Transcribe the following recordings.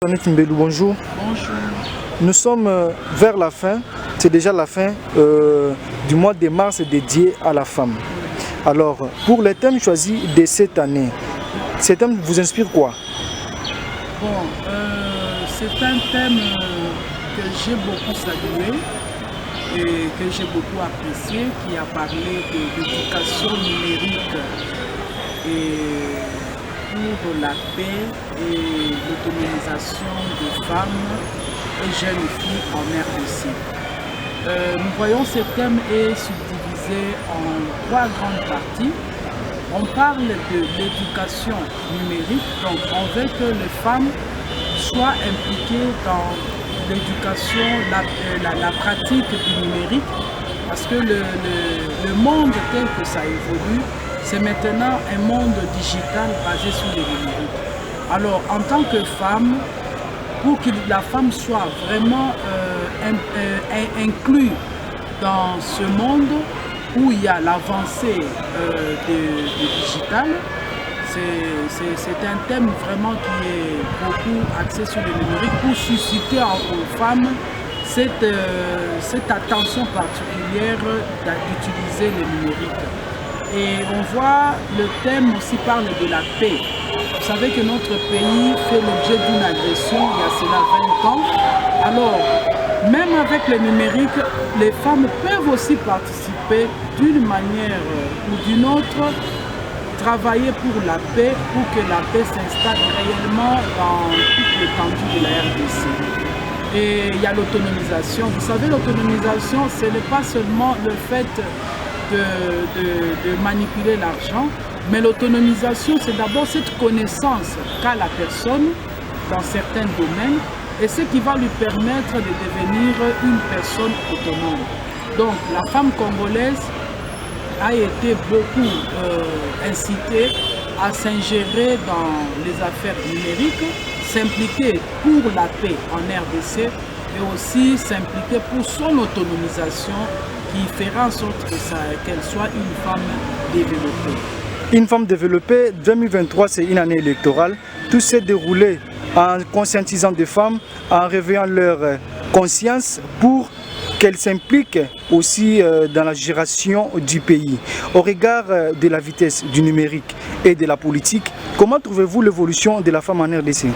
Mbelou, bonjour. Bonjour. Nous sommes vers la fin, c'est déjà la fin du mois de mars dédié à la femme. Alors, pour les thèmes choisis de cette année, ces thèmes vous inspirent quoi? Bon, c'est un thème que j'ai beaucoup salué et que j'ai beaucoup apprécié, qui a parlé de l'éducation numérique et pour la paix et l'autonomisation des femmes et jeunes filles en RDC. Nous voyons ce thème est subdivisé en trois grandes parties. On parle de l'éducation numérique, donc on veut que les femmes soient impliquées dans l'éducation, la pratique du numérique, parce que le monde tel que ça évolue, c'est maintenant un monde digital basé sur le numérique. Alors, en tant que femme, pour que la femme soit vraiment inclue dans ce monde où il y a l'avancée du digital, c'est un thème vraiment qui est beaucoup axé sur le numérique pour susciter aux femmes cette attention particulière d'utiliser le numérique. Et on voit le thème aussi parle de la paix. Vous savez que notre pays fait l'objet d'une agression il y a cela 20 ans. Alors, même avec le numérique, les femmes peuvent aussi participer d'une manière ou d'une autre, travailler pour la paix, pour que la paix s'installe réellement dans toute l'étendue de la RDC. Et il y a l'autonomisation. Vous savez, l'autonomisation, ce n'est pas seulement le fait de manipuler l'argent, mais l'autonomisation, c'est d'abord cette connaissance qu'a la personne dans certains domaines et ce qui va lui permettre de devenir une personne autonome. Donc, la femme congolaise a été beaucoup incitée à s'ingérer dans les affaires numériques, s'impliquer pour la paix en RDC et aussi s'impliquer pour son autonomisation qui fera en sorte qu'elle soit une femme développée. Une femme développée, 2023 c'est une année électorale. Tout s'est déroulé en conscientisant des femmes, en réveillant leur conscience pour qu'elles s'impliquent aussi dans la gération du pays. Au regard de la vitesse du numérique et de la politique, comment trouvez-vous l'évolution de la femme en RDC?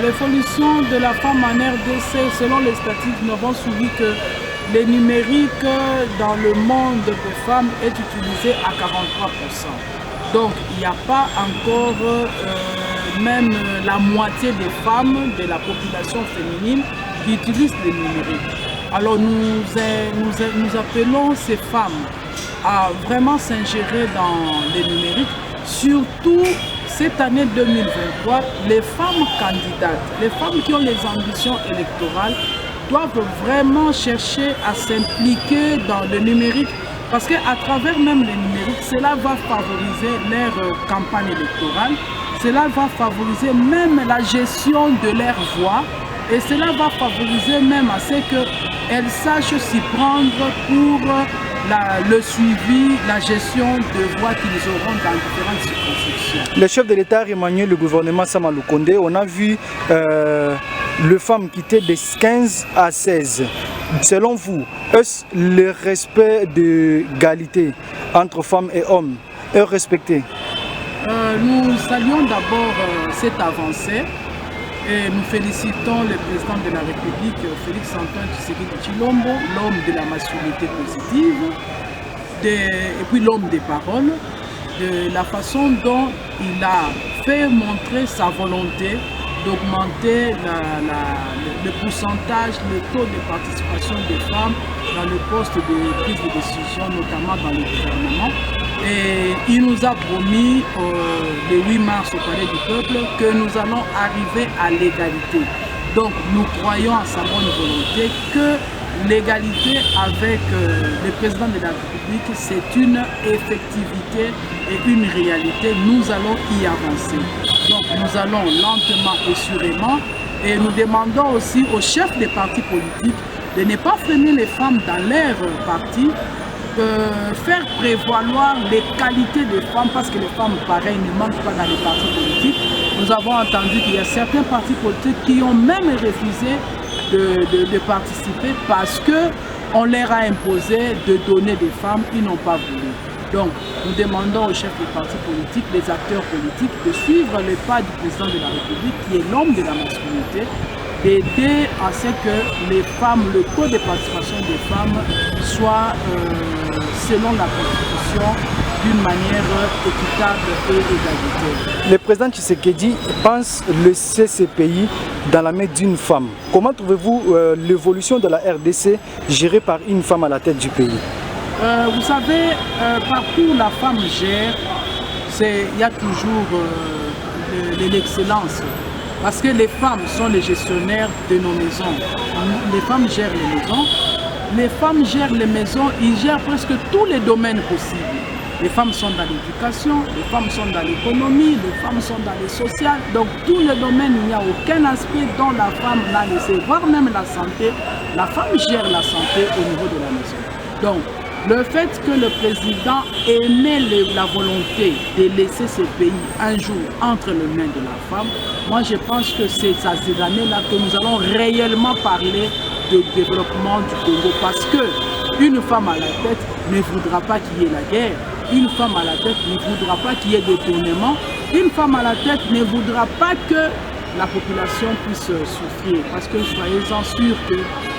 L'évolution de la femme en RDC, selon les statistiques, nous avons suivi que le numérique dans le monde des femmes est utilisé à 43%. Donc il n'y a pas encore même la moitié des femmes de la population féminine qui utilisent le numérique. Alors nous appelons ces femmes à vraiment s'ingérer dans le numérique, surtout cette année 2023, les femmes candidates, les femmes qui ont les ambitions électorales, doivent vraiment chercher à s'impliquer dans le numérique parce qu'à travers même le numérique, cela va favoriser leur campagne électorale, cela va favoriser même la gestion de leur voix et cela va favoriser même à ce qu'elles sachent s'y prendre pour le suivi, la gestion de voix qu'ils auront dans différentes circonscriptions. Le chef de l'État Emmanuel, le gouvernement Sama Lukonde, on a vu les femmes quitter de 15 à 16. Selon vous, est-ce le respect de l'égalité entre femmes et hommes est respecté? Nous saluons d'abord cette avancée et nous félicitons le président de la République, Félix-Antoine Tshisekedi Tshilombo, l'homme de la masculinité positive et puis l'homme des paroles, de la façon dont il a fait montrer sa volonté d'augmenter le pourcentage, le taux de participation des femmes dans le poste de prise de décision, notamment dans le gouvernement. Et il nous a promis le 8 mars au Palais du Peuple que nous allons arriver à l'égalité. Donc nous croyons à sa bonne volonté que l'égalité avec le président de la République, c'est une effectivité et une réalité. Nous allons y avancer. Donc nous allons lentement et sûrement et nous demandons aussi aux chefs des partis politiques de ne pas freiner les femmes dans leur parti, faire prévaloir les qualités des femmes parce que les femmes, pareil, ne manquent pas dans les partis politiques. nous avons entendu qu'il y a certains partis politiques qui ont même refusé de participer parce qu'on leur a imposé de donner des femmes, ils n'ont pas voulu. Donc, nous demandons aux chefs des partis politiques, les acteurs politiques, de suivre les pas du président de la République, qui est l'homme de la masculinité, d'aider à ce que les femmes, le taux de participation des femmes soit selon la Constitution d'une manière équitable et égalitaire. Le président Tshisekedi pense laisser ce pays dans la main d'une femme. Comment trouvez-vous l'évolution de la RDC gérée par une femme à la tête du pays? Vous savez, partout où la femme gère, il y a toujours l'excellence. Parce que les femmes sont les gestionnaires de nos maisons. Les femmes gèrent les maisons. Les femmes gèrent les maisons, ils gèrent presque tous les domaines possibles. Les femmes sont dans l'éducation, les femmes sont dans l'économie, les femmes sont dans les sociales. Donc tous les domaines, il n'y a aucun aspect dont la femme n'a laissé, voire même la santé. La femme gère la santé au niveau de la maison. Donc le fait que le président aimait la volonté de laisser ce pays un jour entre les mains de la femme, moi je pense que c'est à ces années-là que nous allons réellement parler de développement du Congo. Parce qu'une femme à la tête ne voudra pas qu'il y ait la guerre. Une femme à la tête ne voudra pas qu'il y ait des tournements. Une femme à la tête ne voudra pas que la population puisse souffrir. Parce que soyez-en sûrs que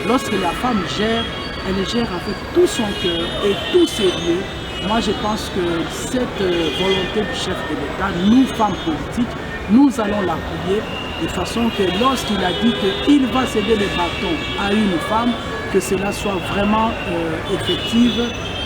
lorsque la femme gère, elle gère avec tout son cœur et tout sérieux. Moi, je pense que cette volonté du chef de l'État, nous, femmes politiques, nous allons l'appuyer de façon que lorsqu'il a dit qu'il va céder le bâton à une femme, que cela soit vraiment effectif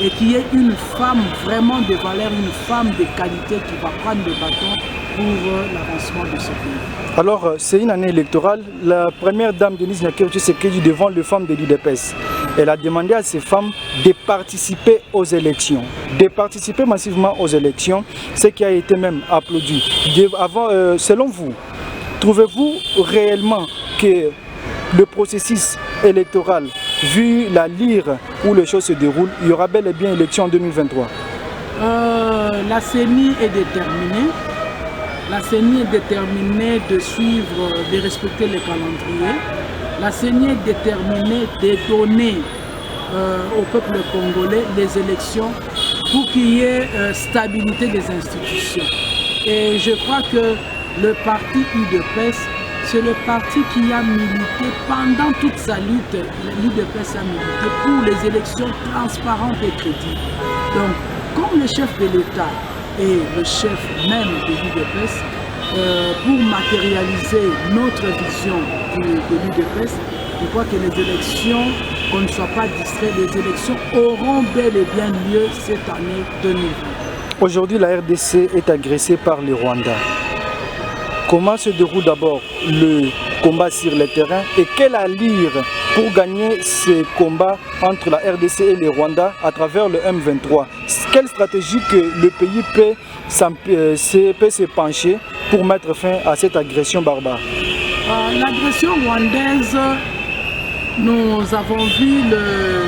et qu'il y ait une femme vraiment de valeur, une femme de qualité qui va prendre le bâton pour l'avancement de ce pays. Alors, c'est une année électorale. La première dame Denise Nyakero Tshisekedi devant les femmes de l'UDPS. Elle a demandé à ces femmes de participer aux élections, de participer massivement aux élections, ce qui a été même applaudi. Selon vous, trouvez-vous réellement que le processus électoral, vu la lyre où les choses se déroulent, il y aura bel et bien élection en 2023? La CENI est déterminée. La CENI est déterminée de suivre, de respecter les calendriers. La CENI est déterminée de donner au peuple congolais les élections pour qu'il y ait stabilité des institutions. Et je crois que le parti UDPS, c'est le parti qui a milité pendant toute sa lutte. L'UDPS a milité pour les élections transparentes et crédibles. Donc, comme le chef de l'État et le chef même de l'UDPS, pour matérialiser notre vision de l'UDPS, je crois que les élections, qu'on ne soit pas distrait, les élections auront bel et bien lieu cette année 2020. Aujourd'hui, la RDC est agressée par le Rwanda. Comment se déroule d'abord le combat sur le terrain et quelle allure pour gagner ce combat entre la RDC et le Rwanda à travers le M23? Quelle stratégie que le pays peut se pencher pour mettre fin à cette agression barbare? L'agression rwandaise, nous avons vu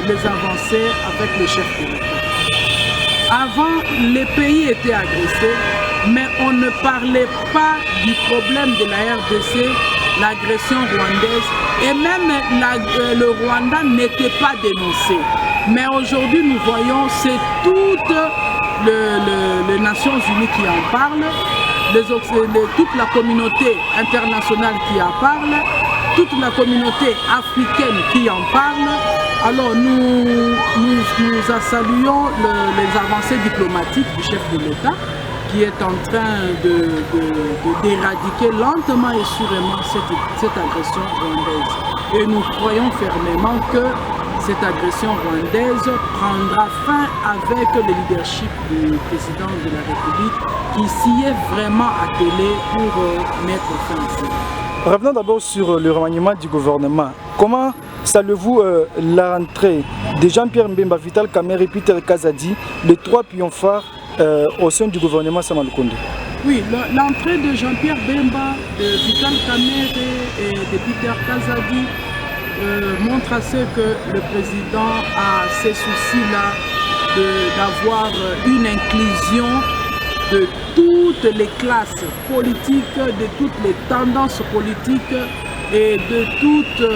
les avancées avec le chef de l'État. Avant, les pays étaient agressés, mais on ne parlait pas du problème de la RDC, l'agression rwandaise, et même le Rwanda n'était pas dénoncé. Mais aujourd'hui, nous voyons, c'est toutes les Nations Unies qui en parlent, toute la communauté internationale qui en parle, toute la communauté africaine qui en parle. Alors nous saluons les avancées diplomatiques du chef de l'État qui est en train d'éradiquer lentement et sûrement cette agression rwandaise. Et nous croyons fermement que cette agression rwandaise prendra fin avec le leadership du président de la République qui s'y est vraiment attelé pour mettre fin à ça. Revenons d'abord sur le remaniement du gouvernement. Comment saluez-vous la rentrée de Jean-Pierre Mbemba, Vital Kamerhe et Peter Kazadi, les trois pions phares au sein du gouvernement Sama Lukonde? Oui, l'entrée de Jean-Pierre Mbemba, de Vital Kamerhe et de Peter Kazadi montre à ce que le président a ces soucis-là d'avoir une inclusion de toutes les classes politiques, de toutes les tendances politiques et de toute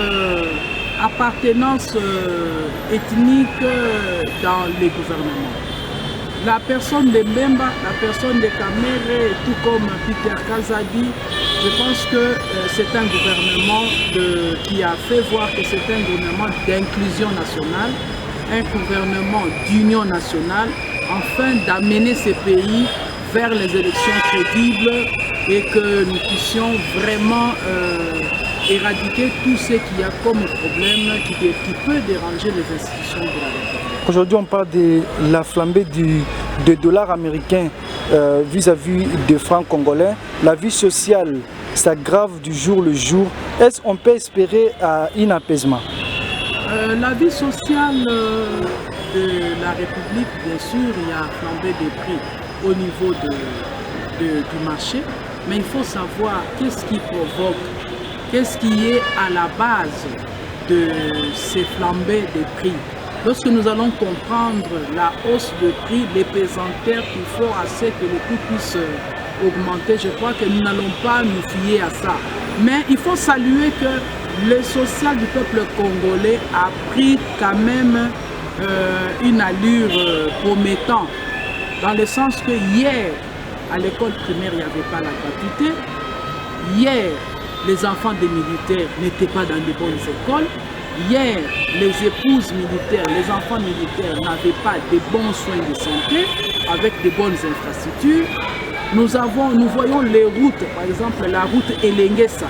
appartenance ethnique dans les gouvernements. La personne de Mbemba, la personne de Kamere, tout comme Peter Kazadi, je pense que c'est un gouvernement qui a fait voir que c'est un gouvernement d'inclusion nationale, un gouvernement d'union nationale, afin d'amener ces pays vers les élections crédibles et que nous puissions vraiment éradiquer tout ce qu'il y a comme problème qui peut déranger les institutions de la République. Aujourd'hui, on parle de la flambée du dollar américain vis-à-vis des francs congolais. La vie sociale s'aggrave du jour le jour. Est-ce qu'on peut espérer un apaisement? La vie sociale de la République, bien sûr, il y a flambé des prix au niveau du marché. Mais il faut savoir qu'est-ce qui provoque, qu'est-ce qui est à la base de ces flambées des prix. Lorsque nous allons comprendre la hausse de prix, les pesanteurs qu'il faut assez que les coûts puissent augmenter, je crois que nous n'allons pas nous fier à ça. Mais il faut saluer que le social du peuple congolais a pris quand même une allure promettante. Dans le sens que hier, à l'école primaire, il n'y avait pas la gratuité. Hier, les enfants des militaires n'étaient pas dans de bonnes écoles. Hier, les épouses militaires, les enfants militaires n'avaient pas de bons soins de santé avec de bonnes infrastructures. Nous voyons les routes, par exemple la route Elengesa,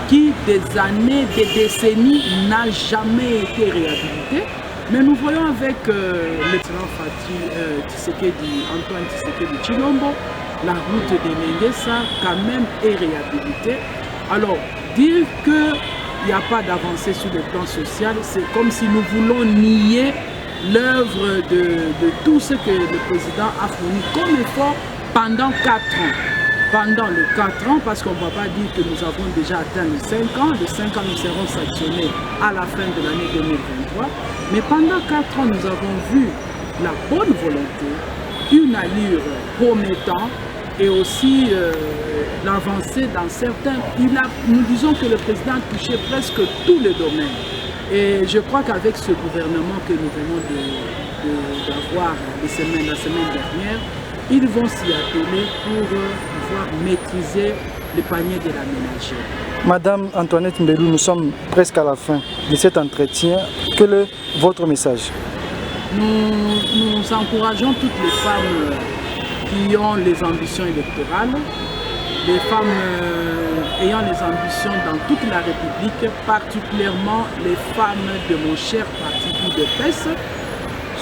qui des années, des décennies n'a jamais été réhabilitée. Mais nous voyons avec l'excellent Antoine Tshisekedi Tshilombo, la route d'Elengesa quand même est réhabilitée. Alors, dire qu'il n'y a pas d'avancée sur le plan social, c'est comme si nous voulons nier l'œuvre de tout ce que le président a fourni comme effort pendant 4 ans. Pendant les 4 ans, parce qu'on ne va pas dire que nous avons déjà atteint les 5 ans. Les 5 ans, nous serons sanctionnés à la fin de l'année 2023. Mais pendant 4 ans, nous avons vu la bonne volonté, une allure promettante et aussi l'avancée dans certains. Nous disons que le président a touché presque tous les domaines. Et je crois qu'avec ce gouvernement que nous venons d'avoir la semaine dernière, ils vont s'y atteler pour pouvoir maîtriser le panier de la ménagère. Madame Antoinette Mbelou, nous sommes presque à la fin de cet entretien. Quel est votre message? Nous encourageons toutes les femmes qui ont les ambitions électorales, les femmes ayant les ambitions dans toute la République, particulièrement les femmes de mon cher parti UDPS.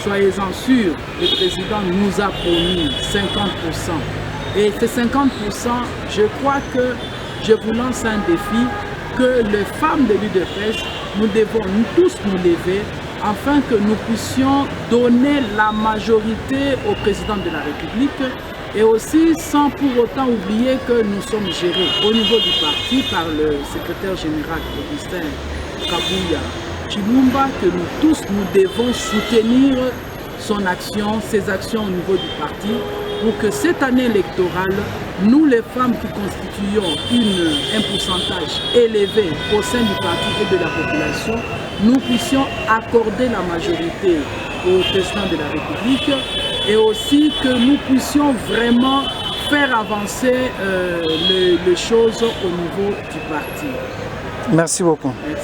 Soyez-en sûrs, le président nous a promis 50%. Et ces 50%, je crois que je vous lance un défi, que les femmes de l'UDPS, nous devons tous nous lever afin que nous puissions donner la majorité au président de la République et aussi sans pour autant oublier que nous sommes gérés au niveau du parti par le secrétaire général Augustin Kabuya Chilumba, que nous tous nous devons soutenir son action, ses actions au niveau du parti pour que cette année électorale, nous les femmes qui constituons un pourcentage élevé au sein du parti et de la population, nous puissions accorder la majorité au président de la République et aussi que nous puissions vraiment faire avancer les choses au niveau du parti. Merci beaucoup. Merci.